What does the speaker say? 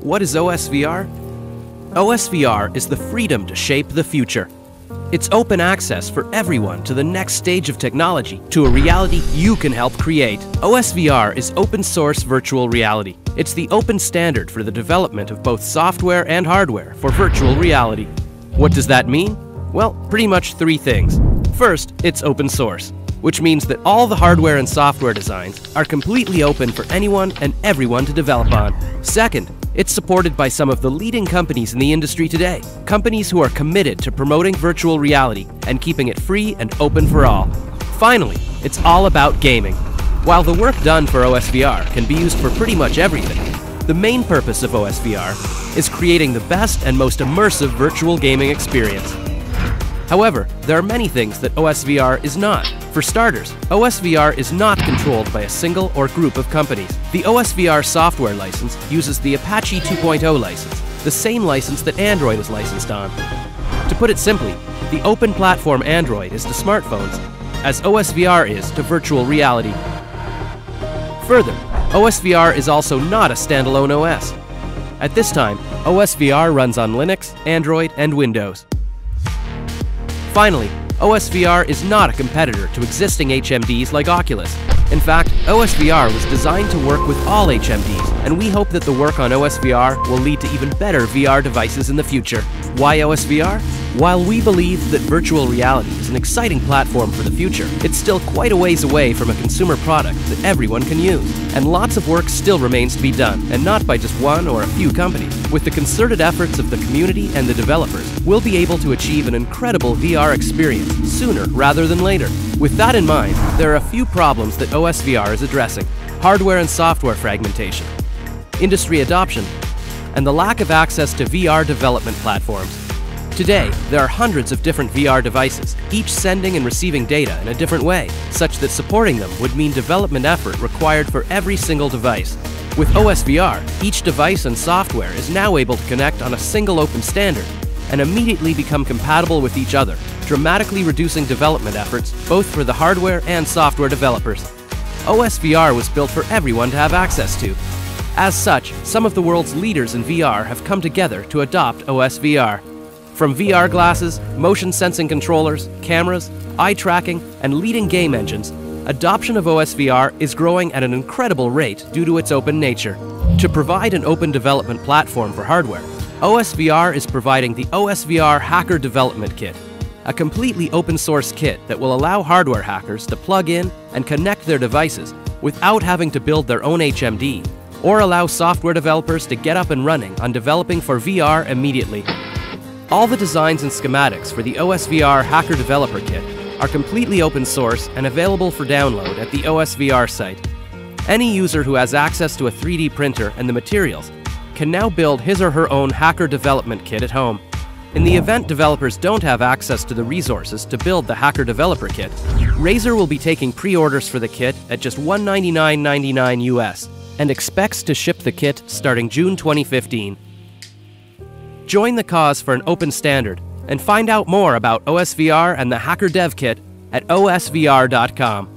what is OSVR? OSVR is the freedom to shape the future. It's open access for everyone to the next stage of technology, to a reality you can help create. OSVR is open source virtual reality. It's the open standard for the development of both software and hardware for virtual reality. What does that mean? Well, pretty much three things. First, it's open source, which means that all the hardware and software designs are completely open for anyone and everyone to develop on. Second, it's supported by some of the leading companies in the industry today, companies who are committed to promoting virtual reality and keeping it free and open for all. Finally, it's all about gaming. While the work done for OSVR can be used for pretty much everything, the main purpose of OSVR is creating the best and most immersive virtual gaming experience. However, there are many things that OSVR is not. For starters, OSVR is not controlled by a single or group of companies. The OSVR software license uses the Apache 2.0 license, the same license that Android is licensed on. To put it simply, the open platform Android is to smartphones, as OSVR is to virtual reality. Further, OSVR is also not a standalone OS. At this time, OSVR runs on Linux, Android, and Windows. Finally, OSVR is not a competitor to existing HMDs like Oculus. In fact, OSVR was designed to work with all HMDs, and we hope that the work on OSVR will lead to even better VR devices in the future. Why OSVR? While we believe that virtual reality is an exciting platform for the future, it's still quite a ways away from a consumer product that everyone can use. And lots of work still remains to be done, and not by just one or a few companies. With the concerted efforts of the community and the developers, we'll be able to achieve an incredible VR experience sooner rather than later. With that in mind, there are a few problems that OSVR is addressing: hardware and software fragmentation, industry adoption, and the lack of access to VR development platforms. Today, there are hundreds of different VR devices, each sending and receiving data in a different way, such that supporting them would mean development effort required for every single device. With OSVR, each device and software is now able to connect on a single open standard and immediately become compatible with each other, dramatically reducing development efforts both for the hardware and software developers. OSVR was built for everyone to have access to. As such, some of the world's leaders in VR have come together to adopt OSVR. From VR glasses, motion sensing controllers, cameras, eye tracking, and leading game engines, adoption of OSVR is growing at an incredible rate due to its open nature. To provide an open development platform for hardware, OSVR is providing the OSVR Hacker Development Kit, a completely open source kit that will allow hardware hackers to plug in and connect their devices without having to build their own HMD, or allow software developers to get up and running on developing for VR immediately. All the designs and schematics for the OSVR Hacker Developer Kit are completely open source and available for download at the OSVR site. Any user who has access to a 3D printer and the materials can now build his or her own Hacker Development Kit at home. In the event developers don't have access to the resources to build the Hacker Developer Kit, Razer will be taking pre-orders for the kit at just $199.99 US and expects to ship the kit starting June 2015. Join the cause for an open standard and find out more about OSVR and the Hacker Dev Kit at OSVR.com.